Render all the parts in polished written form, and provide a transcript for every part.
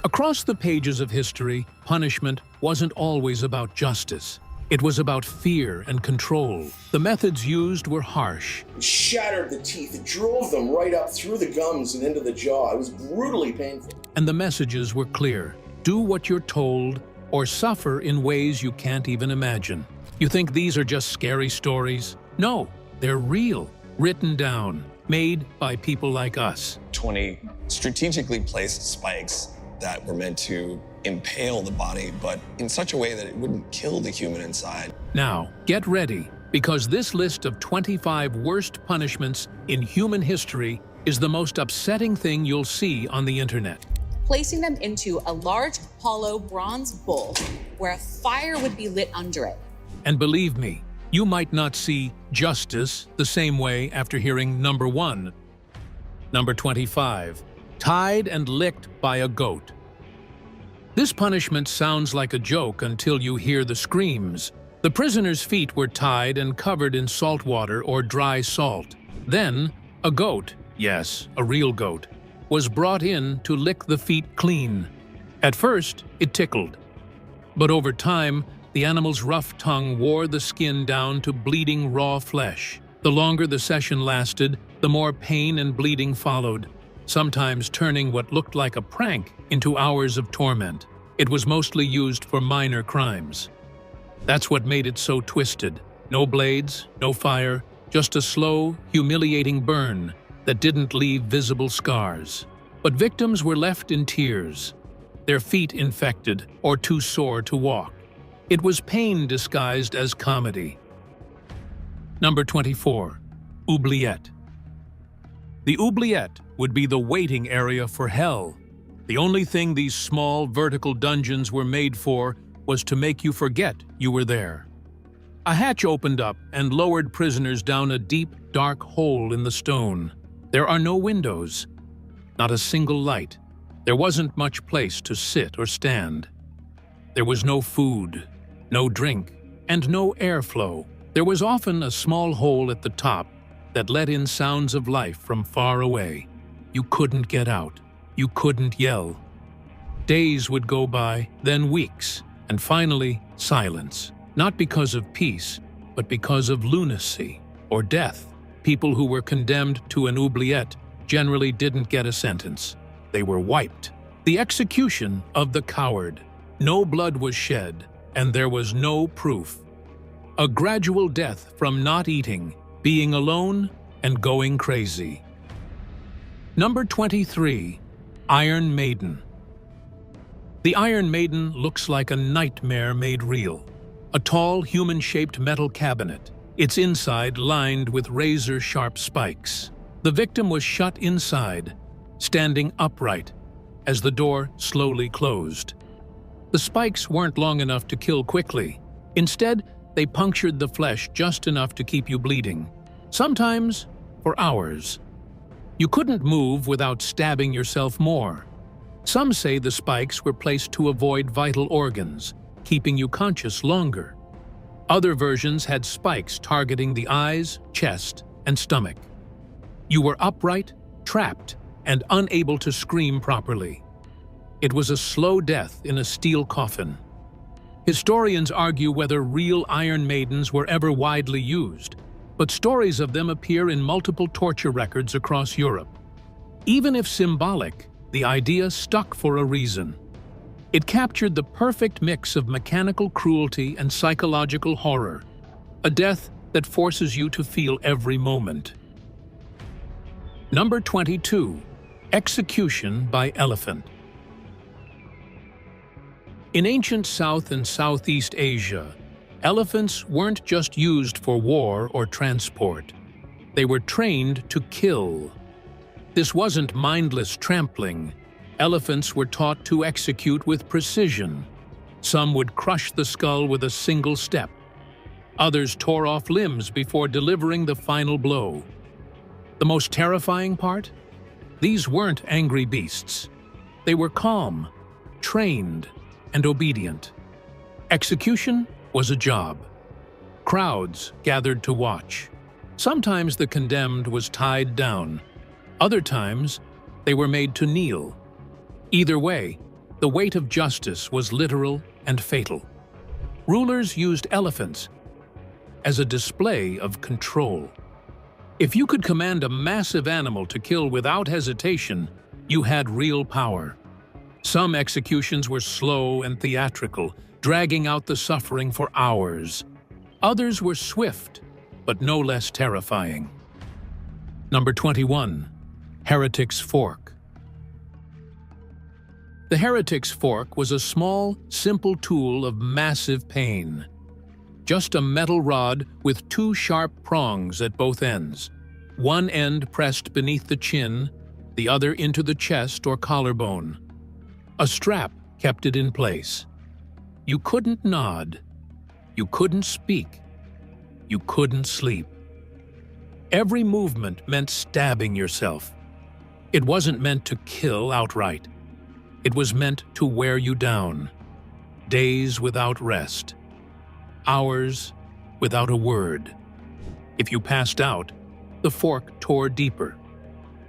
Across the pages of history, punishment wasn't always about justice. It was about fear and control. The methods used were harsh. It shattered the teeth. It drove them right up through the gums and into the jaw. It was brutally painful. And the messages were clear. Do what you're told, or suffer in ways you can't even imagine. You think these are just scary stories? No, they're real, written down, made by people like us. 20 strategically placed spikes that were meant to impale the body, but in such a way that it wouldn't kill the human inside. Now, get ready, because this list of 25 worst punishments in human history is the most upsetting thing you'll see on the internet. Placing them into a large, hollow bronze bowl where a fire would be lit under it. And believe me, you might not see justice the same way after hearing number 1. Number 25. Tied and licked by a goat. This punishment sounds like a joke until you hear the screams. The prisoner's feet were tied and covered in salt water or dry salt. Then, a goat, yes, a real goat, was brought in to lick the feet clean. At first, it tickled. But over time, the animal's rough tongue wore the skin down to bleeding raw flesh. The longer the session lasted, the more pain and bleeding followed, sometimes turning what looked like a prank into hours of torment. It was mostly used for minor crimes. That's what made it so twisted. No blades, no fire, just a slow, humiliating burn that didn't leave visible scars. But victims were left in tears, their feet infected or too sore to walk. It was pain disguised as comedy. Number 24. Oubliette. The oubliette would be the waiting area for hell. The only thing these small, vertical dungeons were made for was to make you forget you were there. A hatch opened up and lowered prisoners down a deep, dark hole in the stone. There are no windows, not a single light. There wasn't much place to sit or stand. There was no food, no drink, and no airflow. There was often a small hole at the top that let in sounds of life from far away. You couldn't get out. You couldn't yell. Days would go by, then weeks, and finally silence. Not because of peace, but because of lunacy or death. People who were condemned to an oubliette generally didn't get a sentence. They were wiped. The execution of the coward. No blood was shed, and there was no proof. A gradual death from not eating, being alone, and going crazy. Number 23. Iron Maiden. The Iron Maiden looks like a nightmare made real. A tall, human-shaped metal cabinet, its inside lined with razor-sharp spikes. The victim was shut inside, standing upright, as the door slowly closed. The spikes weren't long enough to kill quickly. Instead, they punctured the flesh just enough to keep you bleeding, sometimes for hours. You couldn't move without stabbing yourself more. Some say the spikes were placed to avoid vital organs, keeping you conscious longer. Other versions had spikes targeting the eyes, chest, and stomach. You were upright, trapped, and unable to scream properly. It was a slow death in a steel coffin. Historians argue whether real Iron Maidens were ever widely used, but stories of them appear in multiple torture records across Europe. Even if symbolic, the idea stuck for a reason. It captured the perfect mix of mechanical cruelty and psychological horror, a death that forces you to feel every moment. Number 22. Execution by elephant. In ancient South and Southeast Asia, elephants weren't just used for war or transport. They were trained to kill. This wasn't mindless trampling. Elephants were taught to execute with precision. Some would crush the skull with a single step. Others tore off limbs before delivering the final blow. The most terrifying part? These weren't angry beasts. They were calm, trained, and obedient. Execution was a job. Crowds gathered to watch. Sometimes the condemned was tied down. Other times, they were made to kneel. Either way, the weight of justice was literal and fatal. Rulers used elephants as a display of control. If you could command a massive animal to kill without hesitation, you had real power. Some executions were slow and theatrical, dragging out the suffering for hours. Others were swift, but no less terrifying. Number 21. Heretic's Fork. The heretic's fork was a small, simple tool of massive pain. Just a metal rod with two sharp prongs at both ends. One end pressed beneath the chin, the other into the chest or collarbone. A strap kept it in place. You couldn't nod. You couldn't speak. You couldn't sleep. Every movement meant stabbing yourself. It wasn't meant to kill outright. It was meant to wear you down. Days without rest. Hours without a word. If you passed out, the fork tore deeper.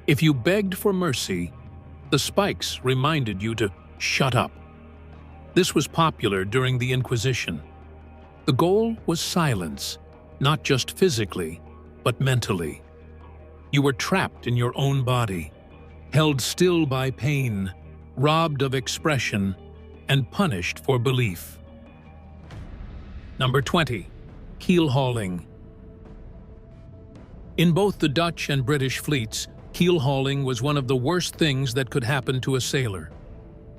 If you begged for mercy, the spikes reminded you to shut up. This was popular during the Inquisition. The goal was silence, not just physically, but mentally. You were trapped in your own body, held still by pain, robbed of expression, and punished for belief. Number 20. Keel hauling. In both the Dutch and British fleets, keel hauling was one of the worst things that could happen to a sailor.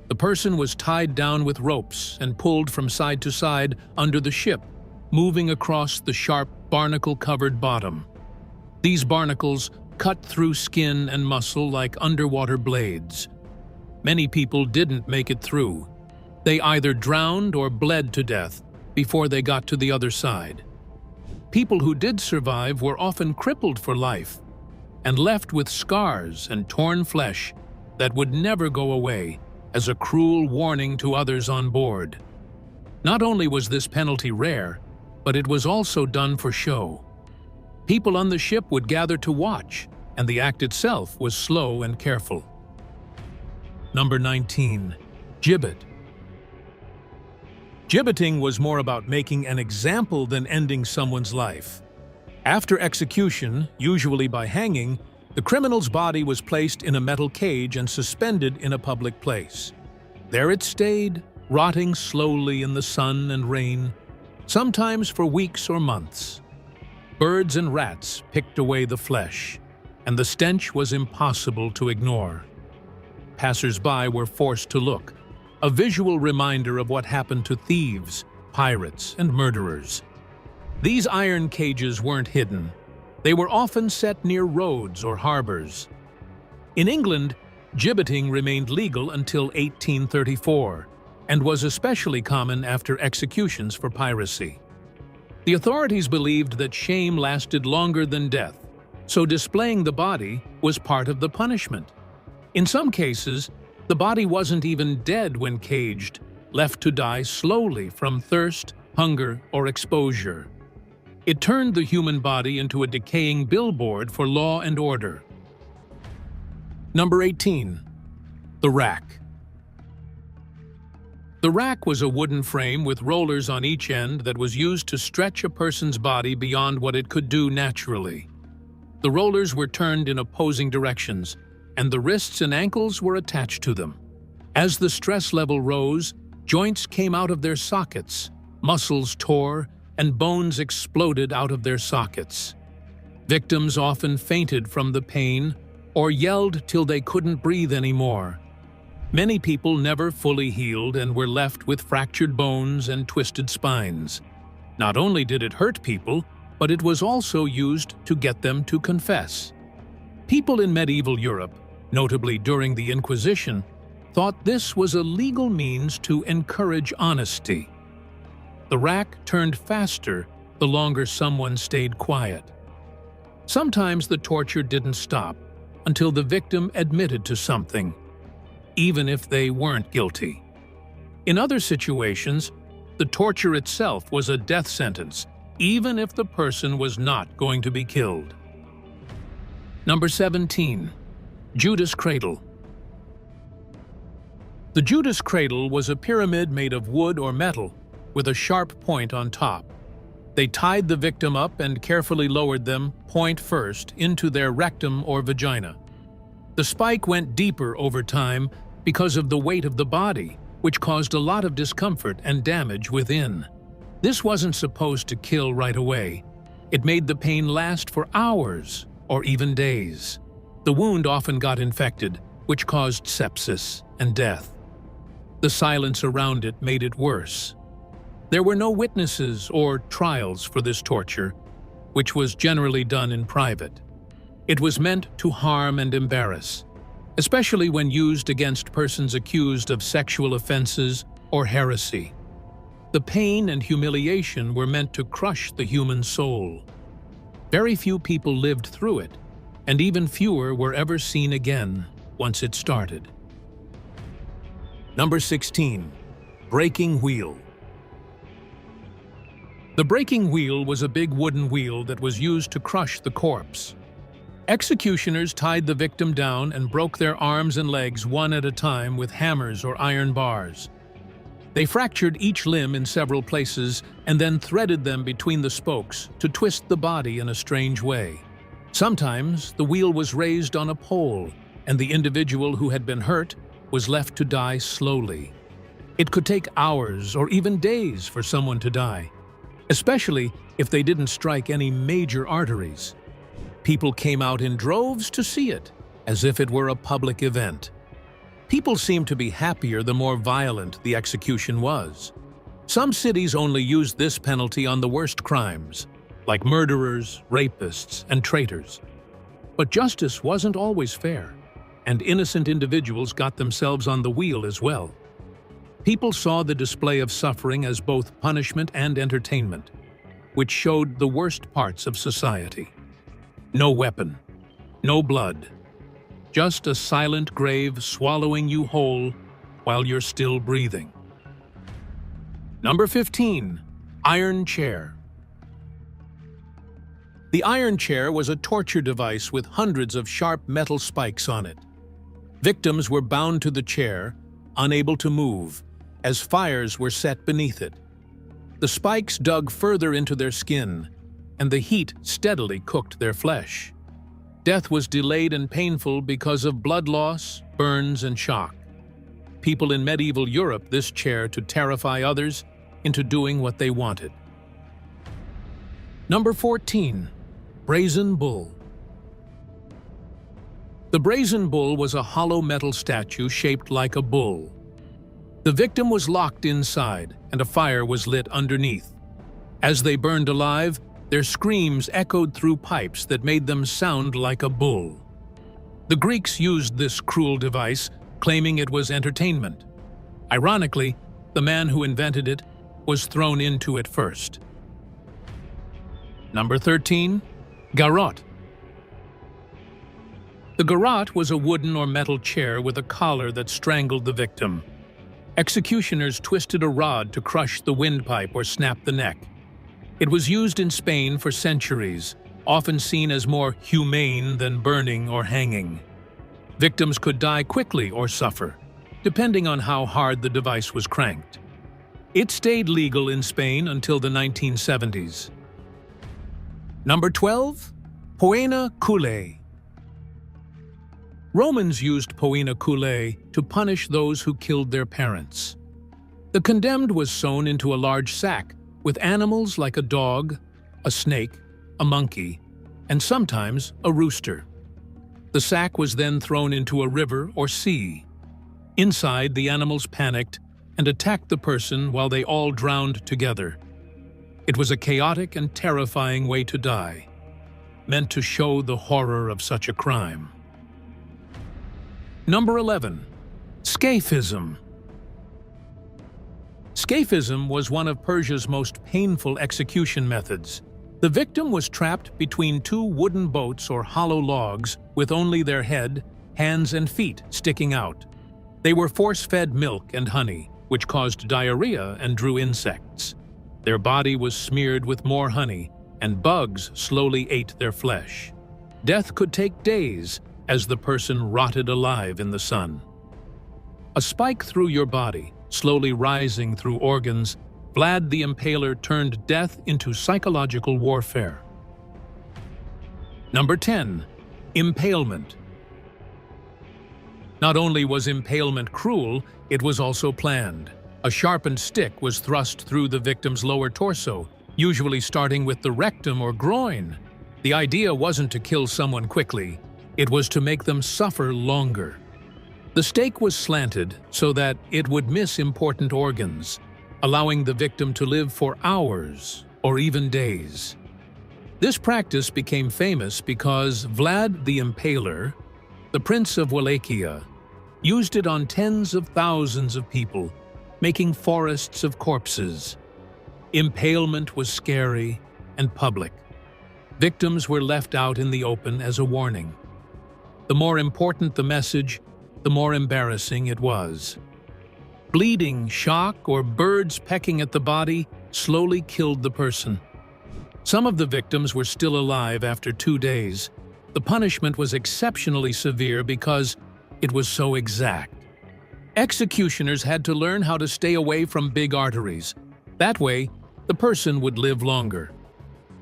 The person was tied down with ropes and pulled from side to side under the ship, moving across the sharp, barnacle-covered bottom. These barnacles cut through skin and muscle like underwater blades. Many people didn't make it through. They either drowned or bled to death before they got to the other side. People who did survive were often crippled for life and left with scars and torn flesh that would never go away as a cruel warning to others on board. Not only was this penalty rare, but it was also done for show. People on the ship would gather to watch, and the act itself was slow and careful. Number 19. Gibbet. Gibbeting was more about making an example than ending someone's life. After execution, usually by hanging, the criminal's body was placed in a metal cage and suspended in a public place. There it stayed, rotting slowly in the sun and rain, sometimes for weeks or months. Birds and rats picked away the flesh, and the stench was impossible to ignore. Passers-by were forced to look, a visual reminder of what happened to thieves, pirates, and murderers. These iron cages weren't hidden. They were often set near roads or harbors. In England, gibbeting remained legal until 1834, and was especially common after executions for piracy. The authorities believed that shame lasted longer than death, so displaying the body was part of the punishment. In some cases, the body wasn't even dead when caged, left to die slowly from thirst, hunger, or exposure. It turned the human body into a decaying billboard for law and order. Number 18. The rack. The rack was a wooden frame with rollers on each end that was used to stretch a person's body beyond what it could do naturally. The rollers were turned in opposing directions, and the wrists and ankles were attached to them. As the stress level rose, joints came out of their sockets, muscles tore, and bones exploded out of their sockets. Victims often fainted from the pain or yelled till they couldn't breathe anymore. Many people never fully healed and were left with fractured bones and twisted spines. Not only did it hurt people, but it was also used to get them to confess. People in medieval Europe, notably during the Inquisition, thought this was a legal means to encourage honesty. The rack turned faster the longer someone stayed quiet. Sometimes the torture didn't stop until the victim admitted to something, even if they weren't guilty. In other situations, the torture itself was a death sentence, even if the person was not going to be killed. Number 17. Judas Cradle. The The Judas cradle was a pyramid made of wood or metal with a sharp point on top. They tied the victim up and carefully lowered them, point first, into their rectum or vagina. The spike went deeper over time because of the weight of the body, which caused a lot of discomfort and damage within. This wasn't supposed to kill right away. It made the pain last for hours or even days. The wound often got infected, which caused sepsis and death. The silence around it made it worse. There were no witnesses or trials for this torture, which was generally done in private. It was meant to harm and embarrass, especially when used against persons accused of sexual offenses or heresy. The pain and humiliation were meant to crush the human soul. Very few people lived through it, and even fewer were ever seen again once it started. Number 16. Breaking wheel. The breaking wheel was a big wooden wheel that was used to crush the corpse. Executioners tied the victim down and broke their arms and legs one at a time with hammers or iron bars. They fractured each limb in several places and then threaded them between the spokes to twist the body in a strange way. Sometimes the wheel was raised on a pole, and the individual who had been hurt was left to die slowly. It could take hours or even days for someone to die, especially if they didn't strike any major arteries. People came out in droves to see it, as if it were a public event. People seemed to be happier the more violent the execution was. Some cities only used this penalty on the worst crimes, like murderers, rapists, and traitors. But justice wasn't always fair, and innocent individuals got themselves on the wheel as well. People saw the display of suffering as both punishment and entertainment, which showed the worst parts of society. No weapon, no blood, just a silent grave swallowing you whole while you're still breathing. Number 15. Iron chair. The iron chair was a torture device with hundreds of sharp metal spikes on it. Victims were bound to the chair, unable to move, as fires were set beneath it. The spikes dug further into their skin, and the heat steadily cooked their flesh. Death was delayed and painful because of blood loss, burns, and shock. People in medieval Europe this chair to terrify others into doing what they wanted. Number 14. Brazen bull. The brazen bull was a hollow metal statue shaped like a bull. The victim was locked inside, and a fire was lit underneath. As they burned alive, their screams echoed through pipes that made them sound like a bull. The Greeks used this cruel device, claiming it was entertainment. Ironically, the man who invented it was thrown into it first. Number 13. Garrote. The garrote was a wooden or metal chair with a collar that strangled the victim. Executioners twisted a rod to crush the windpipe or snap the neck. It was used in Spain for centuries, often seen as more humane than burning or hanging. Victims could die quickly or suffer, depending on how hard the device was cranked. It stayed legal in Spain until the 1970s. Number 12. Poena cullae. Romans used poena cullae to punish those who killed their parents. The condemned was sewn into a large sack with animals like a dog, a snake, a monkey, and sometimes a rooster. The sack was then thrown into a river or sea. Inside, the animals panicked and attacked the person while they all drowned together. It was a chaotic and terrifying way to die, meant to show the horror of such a crime. Number 11. Scaphism. Scaphism was one of Persia's most painful execution methods. The victim was trapped between two wooden boats or hollow logs with only their head, hands, and feet sticking out. They were force-fed milk and honey, which caused diarrhea and drew insects. Their body was smeared with more honey, and bugs slowly ate their flesh. Death could take days as the person rotted alive in the sun. A spike through your body, slowly rising through organs, Vlad the Impaler turned death into psychological warfare. Number 10. Impalement. Not only was impalement cruel, it was also planned. A sharpened stick was thrust through the victim's lower torso, usually starting with the rectum or groin. The idea wasn't to kill someone quickly, it was to make them suffer longer. The stake was slanted so that it would miss important organs, allowing the victim to live for hours or even days. This practice became famous because Vlad the Impaler, the Prince of Wallachia, used it on tens of thousands of people, making forests of corpses. Impalement was scary and public. Victims were left out in the open as a warning. The more important the message, the more embarrassing it was. Bleeding, shock, or birds pecking at the body slowly killed the person. Some of the victims were still alive after 2 days. The punishment was exceptionally severe because it was so exact. Executioners had to learn how to stay away from big arteries. That way, the person would live longer.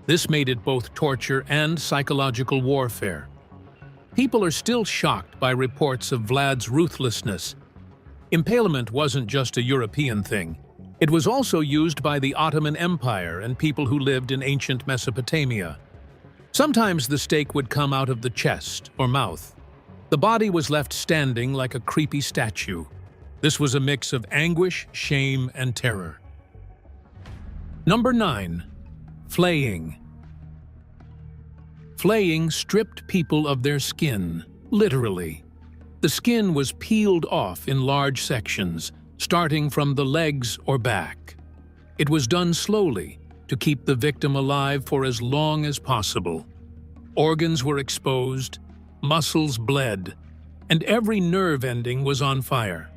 This made it both torture and psychological warfare. People are still shocked by reports of Vlad's ruthlessness. Impalement wasn't just a European thing. It was also used by the Ottoman Empire and people who lived in ancient Mesopotamia. Sometimes the stake would come out of the chest or mouth. The body was left standing like a creepy statue. This was a mix of anguish, shame, and terror. Number 9. Flaying. Flaying stripped people of their skin, literally. The skin was peeled off in large sections, starting from the legs or back. It was done slowly to keep the victim alive for as long as possible. Organs were exposed, muscles bled, and every nerve ending was on fire.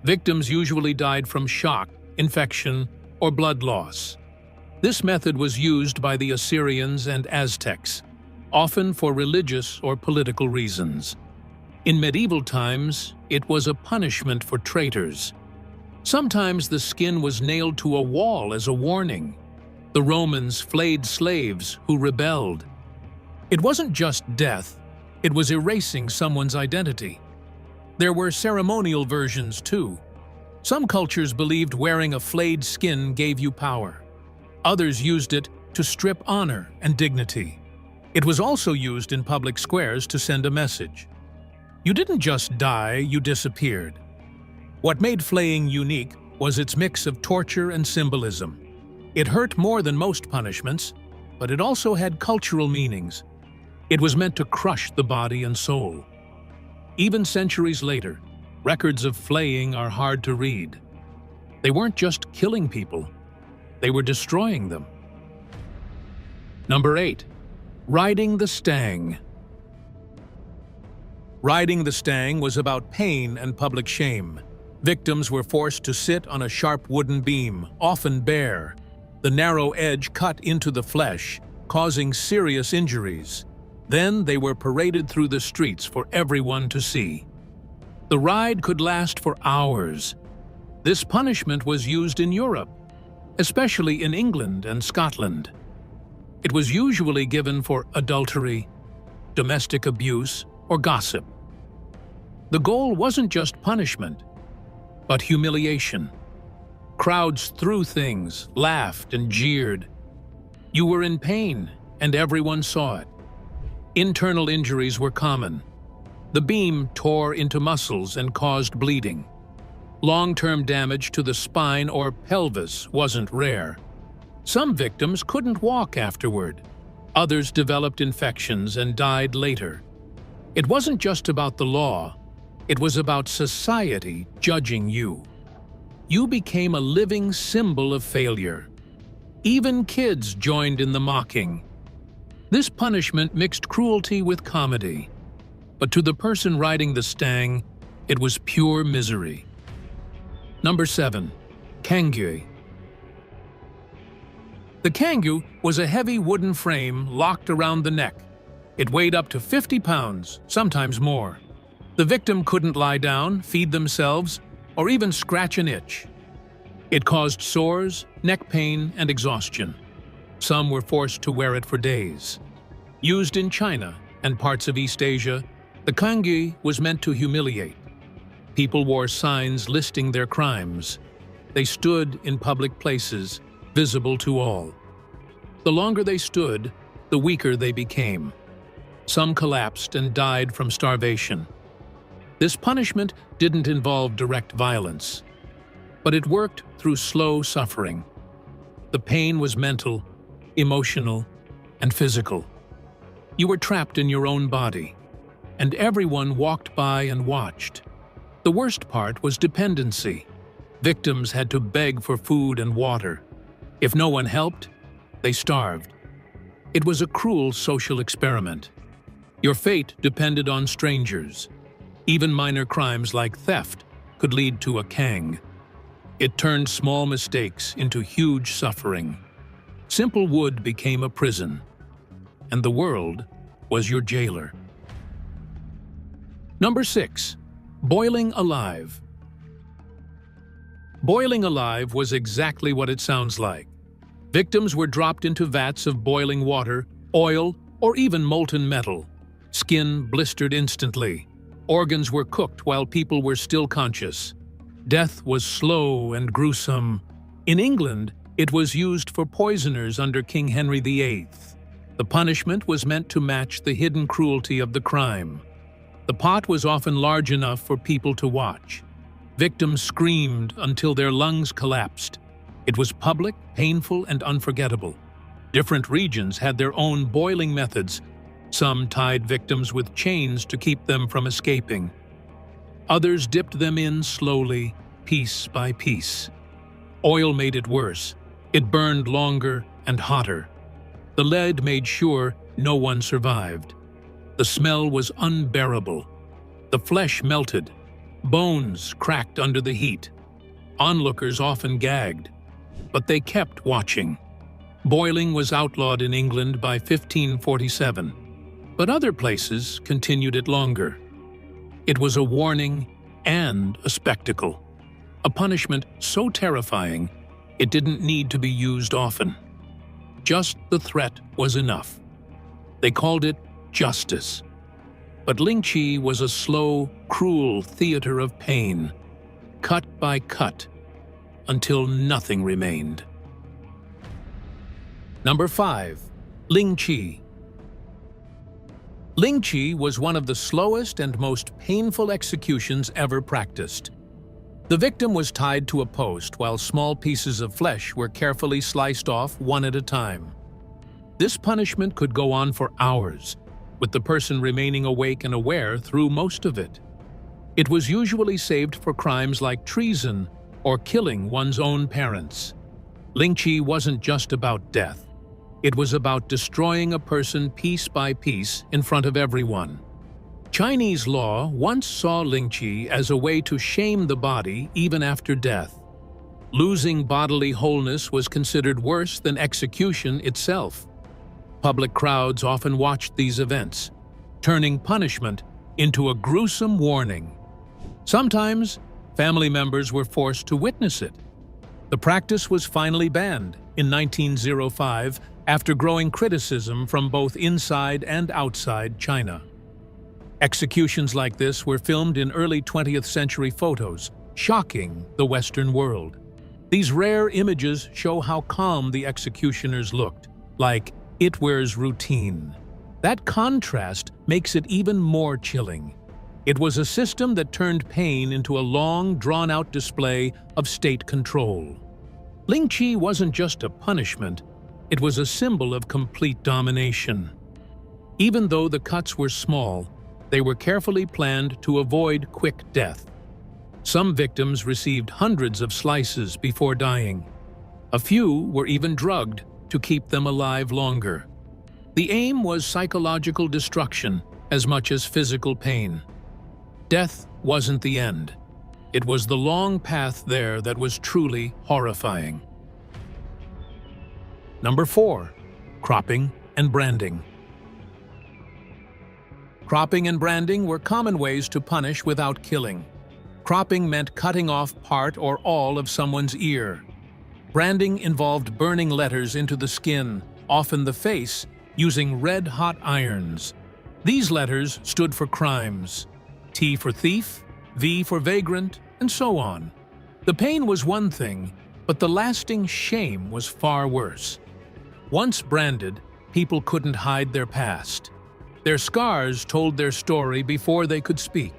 Victims usually died from shock, infection, or blood loss. This method was used by the Assyrians and Aztecs, often for religious or political reasons. In medieval times, it was a punishment for traitors. Sometimes the skin was nailed to a wall as a warning. The Romans flayed slaves who rebelled. It wasn't just death, it was erasing someone's identity. There were ceremonial versions too. Some cultures believed wearing a flayed skin gave you power. Others used it to strip honor and dignity. It was also used in public squares to send a message. You didn't just die, you disappeared. What made flaying unique was its mix of torture and symbolism. It hurt more than most punishments, but it also had cultural meanings. It was meant to crush the body and soul. Even centuries later, records of flaying are hard to read. They weren't just killing people, they were destroying them. Number 8. Riding the stang. Riding the stang was about pain and public shame. Victims were forced to sit on a sharp wooden beam, often bare. The narrow edge cut into the flesh, causing serious injuries. Then they were paraded through the streets for everyone to see. The ride could last for hours. This punishment was used in Europe, especially in England and Scotland. It was usually given for adultery, domestic abuse, or gossip. The goal wasn't just punishment, but humiliation. Crowds threw things, laughed, and jeered. You were in pain, and everyone saw it. Internal injuries were common. The beam tore into muscles and caused bleeding. Long-term damage to the spine or pelvis wasn't rare. Some victims couldn't walk afterward. Others developed infections and died later. It wasn't just about the law, it was about society judging you. You became a living symbol of failure. Even kids joined in the mocking. This punishment mixed cruelty with comedy. But to the person riding the stang, it was pure misery. Number 7. Cangue. The cangue was a heavy wooden frame locked around the neck. It weighed up to 50 pounds, sometimes more. The victim couldn't lie down, feed themselves, or even scratch an itch. It caused sores, neck pain, and exhaustion. Some were forced to wear it for days. Used in China and parts of East Asia, the cangue was meant to humiliate. People wore signs listing their crimes. They stood in public places, visible to all. The longer they stood, the weaker they became. Some collapsed and died from starvation. This punishment didn't involve direct violence, but it worked through slow suffering. The pain was mental, emotional, and physical. You were trapped in your own body, and everyone walked by and watched. The worst part was dependency. Victims had to beg for food and water. If no one helped, they starved. It was a cruel social experiment. Your fate depended on strangers. Even minor crimes like theft could lead to a cangue. It turned small mistakes into huge suffering. Simple wood became a prison, and the world was your jailer. Number 6. Boiling alive. Boiling alive was exactly what it sounds like. Victims were dropped into vats of boiling water, oil, or even molten metal. Skin blistered instantly. Organs were cooked while people were still conscious. Death was slow and gruesome. In England, it was used for poisoners under King Henry VIII. The punishment was meant to match the hidden cruelty of the crime. The pot was often large enough for people to watch. Victims screamed until their lungs collapsed. It was public, painful, and unforgettable. Different regions had their own boiling methods. Some tied victims with chains to keep them from escaping. Others dipped them in slowly, piece by piece. Oil made it worse. It burned longer and hotter. The lead made sure no one survived. The smell was unbearable. The flesh melted. Bones cracked under the heat. Onlookers often gagged, but they kept watching. Boiling was outlawed in England by 1547, but other places continued it longer. It was a warning and a spectacle, a punishment so terrifying it didn't need to be used often. Just the threat was enough. They called it justice. But lynching was a slow, cruel theater of pain, cut by cut, until nothing remained. Number 5. Lynching. Lynching was one of the slowest and most painful executions ever practiced. The victim was tied to a post while small pieces of flesh were carefully sliced off one at a time. This punishment could go on for hours, with the person remaining awake and aware through most of it. It was usually saved for crimes like treason or killing one's own parents. Lynching wasn't just about death. It was about destroying a person piece by piece in front of everyone. Chinese law once saw lynching as a way to shame the body even after death. Losing bodily wholeness was considered worse than execution itself. Public crowds often watched these events, turning punishment into a gruesome warning. Sometimes, family members were forced to witness it. The practice was finally banned in 1905 after growing criticism from both inside and outside China. Executions like this were filmed in early 20th century photos, shocking the Western world. These rare images show how calm the executioners looked, like it wears routine. That contrast makes it even more chilling. It was a system that turned pain into a long, drawn-out display of state control. Lynching wasn't just a punishment, it was a symbol of complete domination. Even though the cuts were small, they were carefully planned to avoid quick death. Some victims received hundreds of slices before dying. A few were even drugged to keep them alive longer. The aim was psychological destruction as much as physical pain. Death wasn't the end. It was the long path there that was truly horrifying. Number 4. Cropping and branding. Cropping and branding were common ways to punish without killing. Cropping meant cutting off part or all of someone's ear. Branding involved burning letters into the skin, often the face, using red-hot irons. These letters stood for crimes. T for thief, V for vagrant, and so on. The pain was one thing, but the lasting shame was far worse. Once branded, people couldn't hide their past. Their scars told their story before they could speak.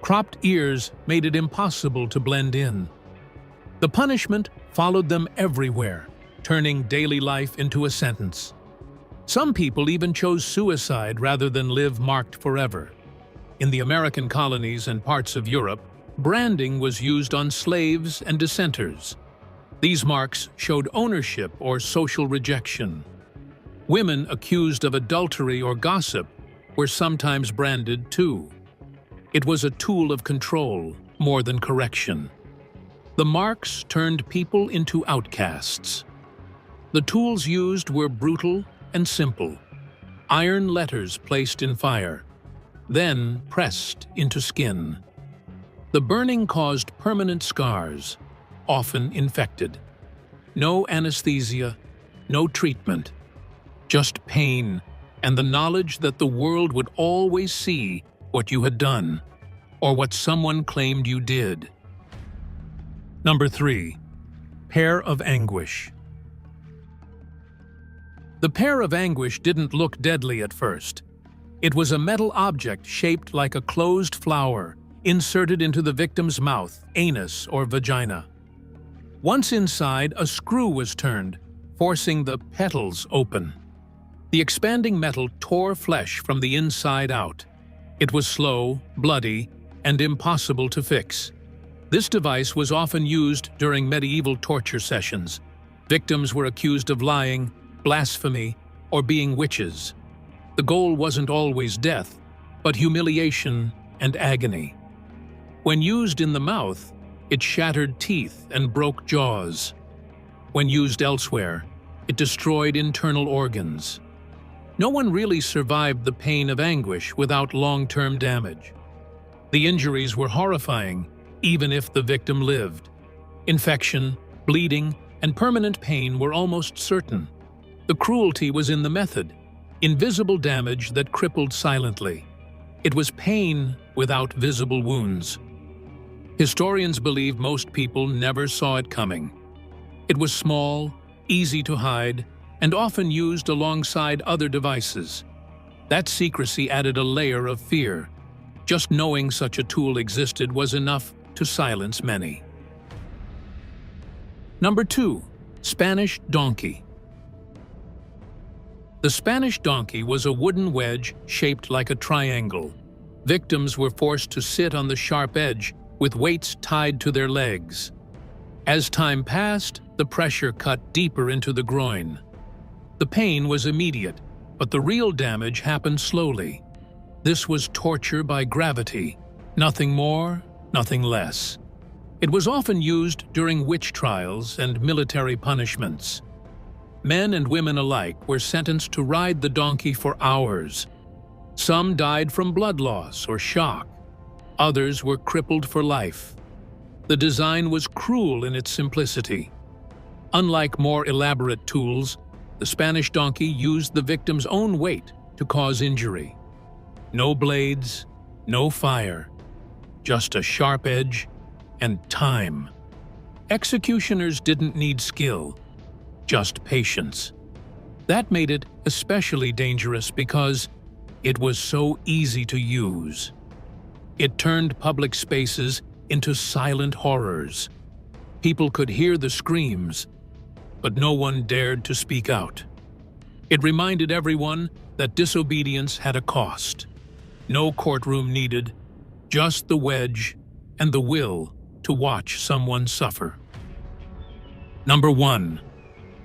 Cropped ears made it impossible to blend in. The punishment followed them everywhere, turning daily life into a sentence. Some people even chose suicide rather than live marked forever. In the American colonies and parts of Europe, branding was used on slaves and dissenters. These marks showed ownership or social rejection. Women accused of adultery or gossip were sometimes branded too. It was a tool of control more than correction. The marks turned people into outcasts. The tools used were brutal and simple. Iron letters placed in fire, then pressed into skin. The burning caused permanent scars, often infected. No anesthesia, no treatment, just pain and the knowledge that the world would always see what you had done, or what someone claimed you did. Number 3. Pair of anguish. The pair of anguish didn't look deadly at first. It was a metal object shaped like a closed flower, inserted into the victim's mouth, anus, or vagina. Once inside, a screw was turned, forcing the petals open. The expanding metal tore flesh from the inside out. It was slow, bloody, and impossible to fix. This device was often used during medieval torture sessions. Victims were accused of lying, blasphemy, or being witches. The goal wasn't always death, but humiliation and agony. When used in the mouth, it shattered teeth and broke jaws. When used elsewhere, it destroyed internal organs. No one really survived the pain of anguish without long-term damage. The injuries were horrifying, even if the victim lived. Infection, bleeding, and permanent pain were almost certain. The cruelty was in the method, invisible damage that crippled silently. It was pain without visible wounds. Historians believe most people never saw it coming. It was small, easy to hide, and often used alongside other devices. That secrecy added a layer of fear. Just knowing such a tool existed was enough to silence many. Number 2. Spanish donkey. The Spanish donkey was a wooden wedge shaped like a triangle. Victims were forced to sit on the sharp edge with weights tied to their legs. As time passed, the pressure cut deeper into the groin. The pain was immediate, but the real damage happened slowly. This was torture by gravity, nothing more, nothing less. It was often used during witch trials and military punishments. Men and women alike were sentenced to ride the donkey for hours. Some died from blood loss or shock. Others were crippled for life. The design was cruel in its simplicity. Unlike more elaborate tools, the Spanish donkey used the victim's own weight to cause injury. No blades, no fire, just a sharp edge and time. Executioners didn't need skill, just patience. That made it especially dangerous because it was so easy to use. It turned public spaces into silent horrors. People could hear the screams, but no one dared to speak out. It reminded everyone that disobedience had a cost. No courtroom needed, just the wedge and the will to watch someone suffer. Number 1.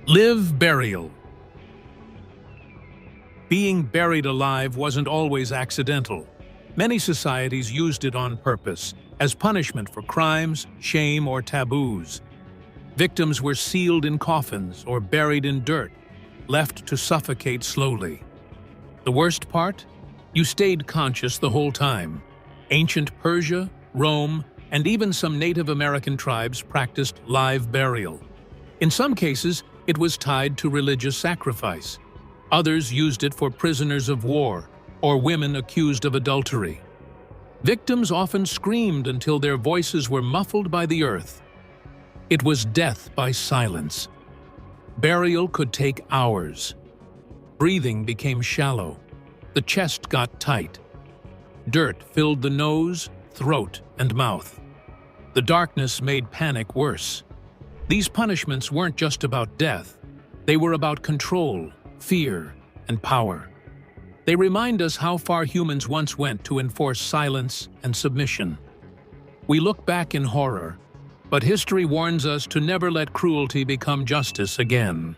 Live burial. Being buried alive wasn't always accidental. Many societies used it on purpose, as punishment for crimes, shame, or taboos. Victims were sealed in coffins or buried in dirt, left to suffocate slowly. The worst part? You stayed conscious the whole time. Ancient Persia, Rome, and even some Native American tribes practiced live burial. In some cases, it was tied to religious sacrifice. Others used it for prisoners of war or women accused of adultery. Victims often screamed until their voices were muffled by the earth. It was death by silence. Burial could take hours. Breathing became shallow. The chest got tight. Dirt filled the nose, throat, and mouth. The darkness made panic worse. These punishments weren't just about death. They were about control, fear, and power. They remind us how far humans once went to enforce silence and submission. We look back in horror, but history warns us to never let cruelty become justice again.